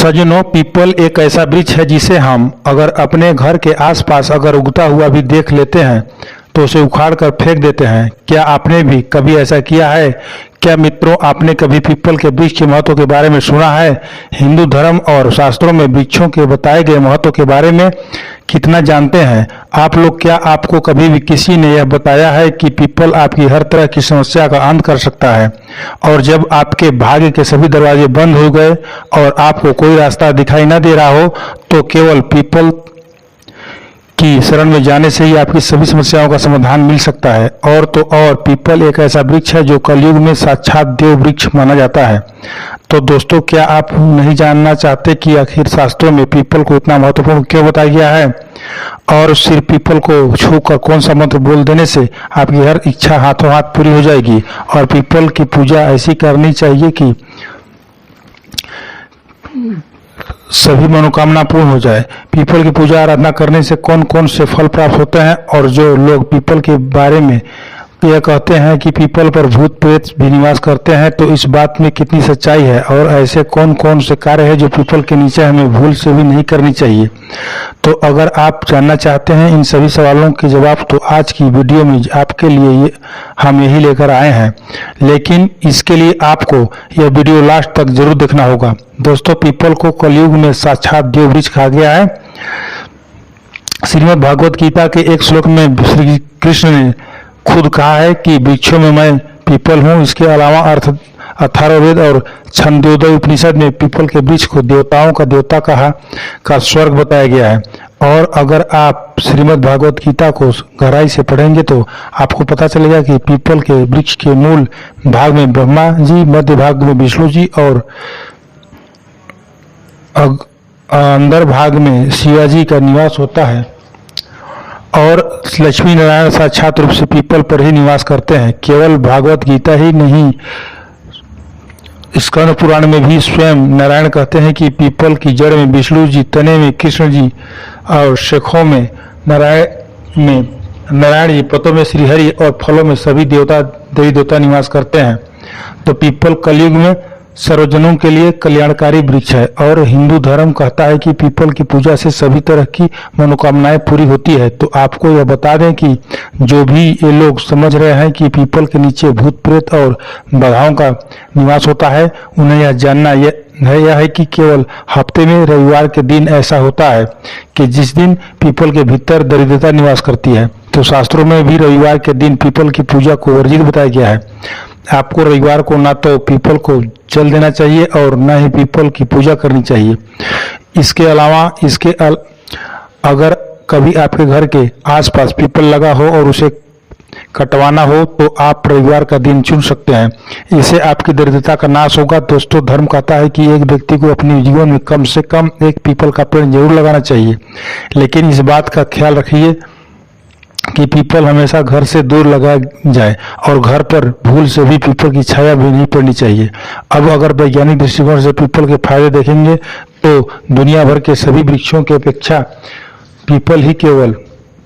सज्जनों, पीपल एक ऐसा वृक्ष है जिसे हम अगर अपने घर के आसपास अगर उगता हुआ भी देख लेते हैं तो उसे उखाड़ कर फेंक देते हैं। क्या आपने भी कभी ऐसा किया है? क्या मित्रों, आपने कभी पीपल के वृक्ष के महत्व के बारे में सुना है? हिंदू धर्म और शास्त्रों में वृक्षों के बताए गए महत्व के बारे में कितना जानते हैं आप लोग? क्या आपको कभी भी किसी ने यह बताया है कि पीपल आपकी हर तरह की समस्या का अंत कर सकता है? और जब आपके भाग्य के सभी दरवाजे बंद हो गए और आपको कोई रास्ता दिखाई न दे रहा हो तो केवल पीपल की शरण में जाने से ही आपकी सभी समस्याओं का समाधान मिल सकता है। और तो और पीपल एक ऐसा वृक्ष है जो कलयुग में साक्षात देव वृक्ष माना जाता है। तो दोस्तों, क्या आप नहीं जानना चाहते कि आखिर शास्त्रों में पीपल को इतना महत्वपूर्ण क्यों बताया गया है? और सिर्फ पीपल को छूकर कौन सा मंत्र बोल देने से आपकी हर इच्छा हाथों हाथ पूरी हो जाएगी? और पीपल की पूजा ऐसी करनी चाहिए कि सभी मनोकामना पूर्ण हो जाए। पीपल की पूजा आराधना करने से कौन कौन से फल प्राप्त होते हैं? और जो लोग पीपल के बारे में यह कहते हैं कि पीपल पर भूत प्रेत भी निवास करते हैं, तो इस बात में कितनी सच्चाई है? और ऐसे कौन कौन से कार्य हैं जो पीपल के नीचे हमें भूल से भी नहीं करनी चाहिए? तो अगर आप जानना चाहते हैं इन सभी सवालों के जवाब, तो आज की वीडियो में आपके लिए हम यही लेकर आए हैं। लेकिन इसके लिए आपको यह वीडियो लास्ट तक जरूर देखना होगा। दोस्तों, पीपल को कलयुग में साक्षात देव वृक्ष कहा गया है। श्रीमद् भागवत गीता के एक श्लोक में श्री कृष्ण ने खुद कहा है कि वृक्षों में मैं पीपल हूँ। इसके अलावा अथर्ववेद और छंदोदय उपनिषद में पीपल के वृक्ष को देवताओं का देवता का स्वर्ग बताया गया है। और अगर आप श्रीमद् भागवत गीता को गहराई से पढ़ेंगे तो आपको पता चलेगा कि पीपल के वृक्ष के मूल भाग में ब्रह्मा जी, मध्य भाग में विष्णु जी और अंदर भाग में शिवाजी का निवास होता है। और लक्ष्मी नारायण साक्षात रूप से पीपल पर ही निवास करते हैं। केवल भागवत गीता ही नहीं, स्कंद पुराण में भी स्वयं नारायण कहते हैं कि पीपल की जड़ में विष्णु जी, तने में कृष्ण जी और शाखों में नारायण जी, पत्तों में श्रीहरि और फलों में सभी देवी देवता निवास करते हैं। तो पीपल कलयुग में सर्वजनों के लिए कल्याणकारी वृक्ष है। और हिंदू धर्म कहता है कि पीपल की पूजा से सभी तरह की मनोकामनाएं पूरी होती है। तो आपको यह बता दें कि जो भी ये लोग समझ रहे हैं कि पीपल के नीचे भूत प्रेत और बाधाओं का निवास होता है, उन्हें यह जानना यह है कि केवल हफ्ते में रविवार के दिन ऐसा होता है कि जिस दिन पीपल के भीतर दरिद्रता निवास करती है। तो शास्त्रों में भी रविवार के दिन पीपल की पूजा को वर्जित बताया गया है। आपको रविवार को ना तो पीपल को जल देना चाहिए और ना ही पीपल की पूजा करनी चाहिए। इसके अलावा अगर कभी आपके घर के आसपास पीपल लगा हो और उसे कटवाना हो तो आप रविवार का दिन चुन सकते हैं। इससे आपकी दरिद्रता का नाश होगा। दोस्तों, धर्म कहता है कि एक व्यक्ति को अपने जीवन में कम से कम एक पीपल का पेड़ जरूर लगाना चाहिए। लेकिन इस बात का ख्याल रखिए कि पीपल हमेशा घर से दूर लगाया जाए और घर पर भूल से भी पीपल की छाया भी नहीं पड़नी चाहिए। अब अगर वैज्ञानिक दृष्टिकोण से पीपल के फायदे देखेंगे तो दुनिया भर के सभी वृक्षों की अपेक्षा पीपल ही केवल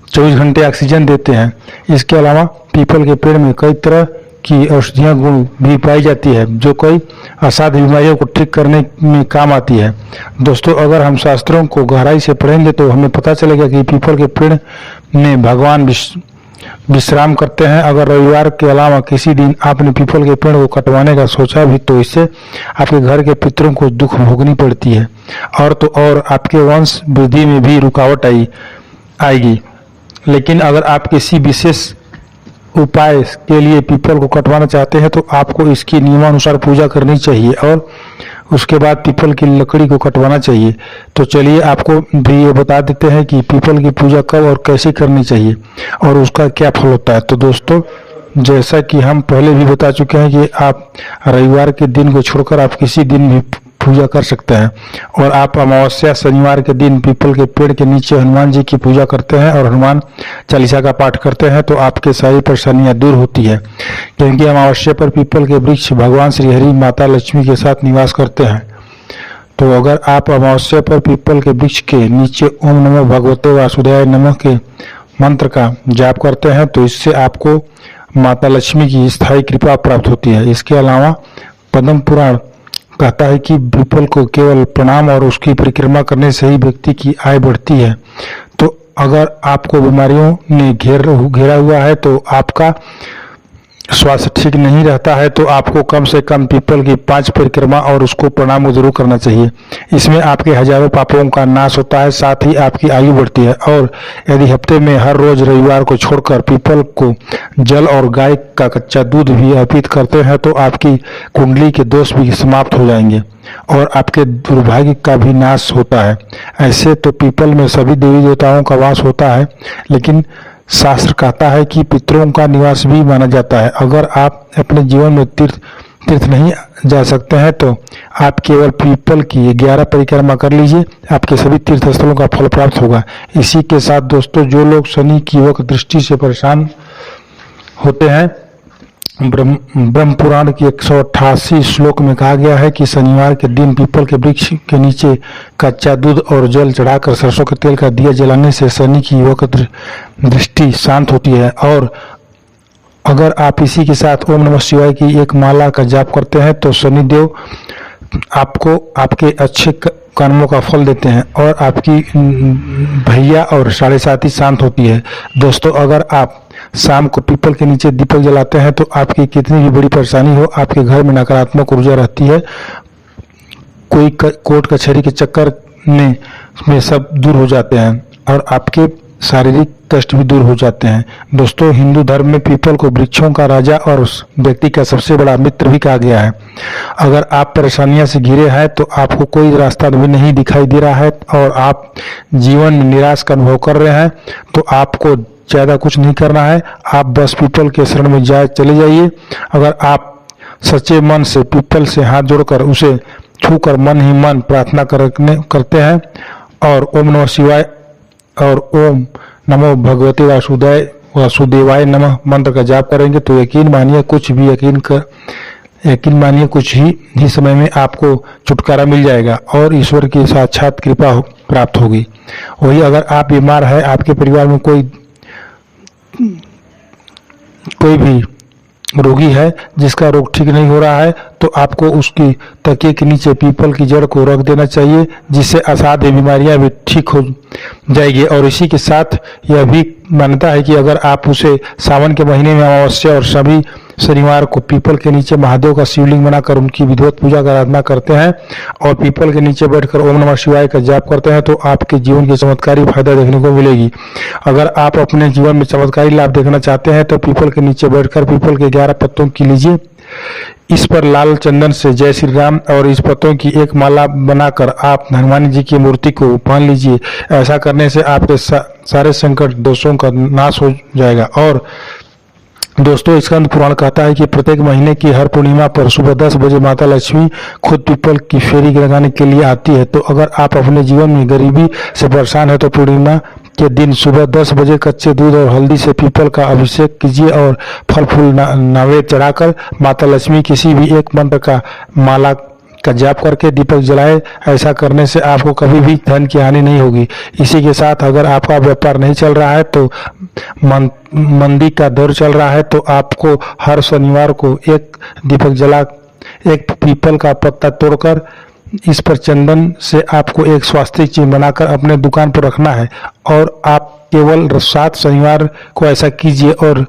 24 घंटे ऑक्सीजन देते हैं। इसके अलावा पीपल के पेड़ में कई तरह की औषधीय गुण भी पाई जाती है जो कई असाध्य बीमारियों को ठीक करने में काम आती है। दोस्तों, अगर हम शास्त्रों को गहराई से पढ़ेंगे तो हमें पता चलेगा कि पीपल के पेड़ में भगवान विश्राम करते हैं। अगर रविवार के अलावा किसी दिन आपने पीपल के पेड़ को कटवाने का सोचा भी तो इससे आपके घर के पितरों को दुख भोगनी पड़ती है। और तो और आपके वंश वृद्धि में भी रुकावट आएगी। लेकिन अगर आप किसी विशेष उपाय के लिए पीपल को कटवाना चाहते हैं तो आपको इसकी नियमानुसार पूजा करनी चाहिए और उसके बाद पीपल की लकड़ी को कटवाना चाहिए। तो चलिए आपको भी ये बता देते हैं कि पीपल की पूजा कब और कैसे करनी चाहिए और उसका क्या फल होता है। तो दोस्तों, जैसा कि हम पहले भी बता चुके हैं कि आप रविवार के दिन को छोड़कर आप किसी दिन भी पूजा कर सकते हैं। और आप अमावस्या शनिवार के दिन पीपल के पेड़ के नीचे हनुमान जी की पूजा करते हैं और हनुमान चालीसा का पाठ करते हैं तो आपके सारी परेशानियां दूर होती है। क्योंकि अमावस्या पर पीपल के वृक्ष भगवान श्री हरि, माता लक्ष्मी के साथ निवास करते हैं। तो अगर आप अमावस्या पर पीपल के वृक्ष के नीचे ओम नमो भगवते वासुदेवाय नमः के मंत्र का जाप करते हैं तो इससे आपको माता लक्ष्मी की स्थायी कृपा प्राप्त होती है। इसके अलावा पद्म पुराण कहता है कि पीपल को केवल प्रणाम और उसकी परिक्रमा करने से ही व्यक्ति की आयु बढ़ती है। तो अगर आपको बीमारियों ने घेरा हुआ है, तो आपका स्वास्थ्य ठीक नहीं रहता है, तो आपको कम से कम पीपल की 5 परिक्रमा और उसको प्रणाम जरूर करना चाहिए। इसमें आपके हजारों पापों का नाश होता है, साथ ही आपकी आयु बढ़ती है। और यदि हफ्ते में हर रोज रविवार को छोड़कर पीपल को जल और गाय का कच्चा दूध भी अर्पित करते हैं, तो आपकी कुंडली के दोष भी समाप्त हो जाएंगे और आपके दुर्भाग्य का भी नाश होता है। ऐसे तो पीपल में सभी देवी देवताओं का वास होता है, लेकिन शास्त्र कहता है कि पितरों का निवास भी माना जाता है। अगर आप अपने जीवन में तीर्थ नहीं जा सकते हैं, तो आप केवल पीपल की 11 परिक्रमा कर लीजिए, आपके सभी तीर्थ स्थलों का फल प्राप्त होगा। इसी के साथ दोस्तों, जो लोग शनि की वक्र दृष्टि से परेशान होते हैं, ब्रह्म पुराण की 188 श्लोक में कहा गया है कि शनिवार के दिन पीपल के वृक्ष के नीचे कच्चा दूध और जल चढ़ाकर सरसों के तेल का दिया जलाने से शनि की वक्र दृष्टि शांत होती है। और अगर आप इसी के साथ ओम नमः शिवाय की एक माला का जाप करते हैं, तो शनिदेव आपको आपके अच्छे कर्मों का फल देते हैं और आपकी भैया और 7.5 शांत होती है। दोस्तों, अगर आप शाम को पीपल के नीचे दीपक जलाते हैं, तो आपकी कितनी भी बड़ी परेशानी हो, आपके घर में नकारात्मक ऊर्जा रहती है, कोई कोर्ट कचहरी के चक्कर में सब दूर हो जाते हैं और आपके शारीरिक कष्ट भी दूर हो जाते हैं। दोस्तों, हिंदू धर्म में पीपल को वृक्षों का राजा और उस व्यक्ति का सबसे बड़ा मित्र भी कहा गया है। अगर आप परेशानियां से घिरे हैं, तो आपको कोई रास्ता भी नहीं दिखाई दे रहा है और आप जीवन में निराश का अनुभव कर रहे हैं, तो आपको ज़्यादा कुछ नहीं करना है, आप बस पीपल के शरण में चले जाइए। अगर आप सच्चे मन से पीपल से हाथ जोड़कर उसे छूकर मन ही मन प्रार्थना करते हैं और ओम नमः शिवाय और ओम नमो भगवते वासुदेवाय नमः मंत्र का जाप करेंगे, तो यकीन मानिए कुछ ही समय में आपको छुटकारा मिल जाएगा और ईश्वर की साक्षात कृपा प्राप्त होगी। वही अगर आप बीमार है, आपके परिवार में कोई भी रोगी है जिसका रोग ठीक नहीं हो रहा है, तो आपको उसकी तकिए के नीचे पीपल की जड़ को रख देना चाहिए, जिससे असाध्य बीमारियां भी ठीक हो जाएगी। और इसी के साथ यह भी मान्यता है कि अगर आप उसे सावन के महीने में अमावस्या और सभी शनिवार को पीपल के नीचे महादेव का शिवलिंग बनाकर उनकी विधिवत पूजा का आराधना करते हैं और पीपल के नीचे बैठकर ओम नमः शिवाय का जाप करते हैं, तो आपके जीवन की चमत्कारी फायदा देखने को मिलेगी। अगर आप अपने जीवन में चमत्कारी लाभ देखना चाहते हैं, तो पीपल के नीचे बैठकर पीपल के 11 पत्तों की लीजिए, इस पर लाल चंदन से जय श्री राम और इस पत्तों की एक माला बनाकर आप हनुमान जी की मूर्ति को बांध लीजिए। ऐसा करने से आपके सारे संकट दोषों का नाश हो जाएगा। और दोस्तों, स्कंद पुराण कहता है कि प्रत्येक महीने की हर पूर्णिमा पर सुबह 10 बजे माता लक्ष्मी खुद पीपल की फेरी लगाने के लिए आती है। तो अगर आप अपने जीवन में गरीबी से परेशान है, तो पूर्णिमा के दिन सुबह 10 बजे कच्चे दूध और हल्दी से पीपल का अभिषेक कीजिए और फल फूल नैवेद्य चढ़ाकर माता लक्ष्मी किसी भी एक मंत्र का माला का जाप करके दीपक जलाए। ऐसा करने से आपको कभी भी धन की हानि नहीं होगी। इसी के साथ अगर आपका व्यापार नहीं चल रहा है, तो मंदी का दौर चल रहा है, तो आपको हर शनिवार को एक दीपक जला एक पीपल का पत्ता तोड़कर इस पर चंदन से आपको एक स्वास्तिक चिन्ह बनाकर अपने दुकान पर रखना है और आप केवल 7 शनिवार को ऐसा कीजिए और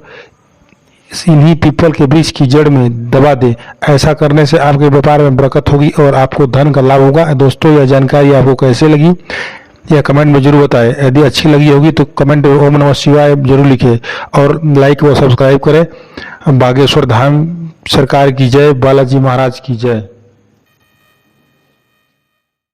इन्हीं पीपल के वृक्ष की जड़ में दबा दे। ऐसा करने से आपके व्यापार में बरकत होगी और आपको धन का लाभ होगा। दोस्तों, यह जानकारी आपको कैसे लगी, यह कमेंट में जरूर बताएं। यदि अच्छी लगी होगी तो कमेंट में ओम नमः शिवाय जरूर लिखें और लाइक व सब्सक्राइब करें। बागेश्वर धाम सरकार की जय, बालाजी महाराज की जय।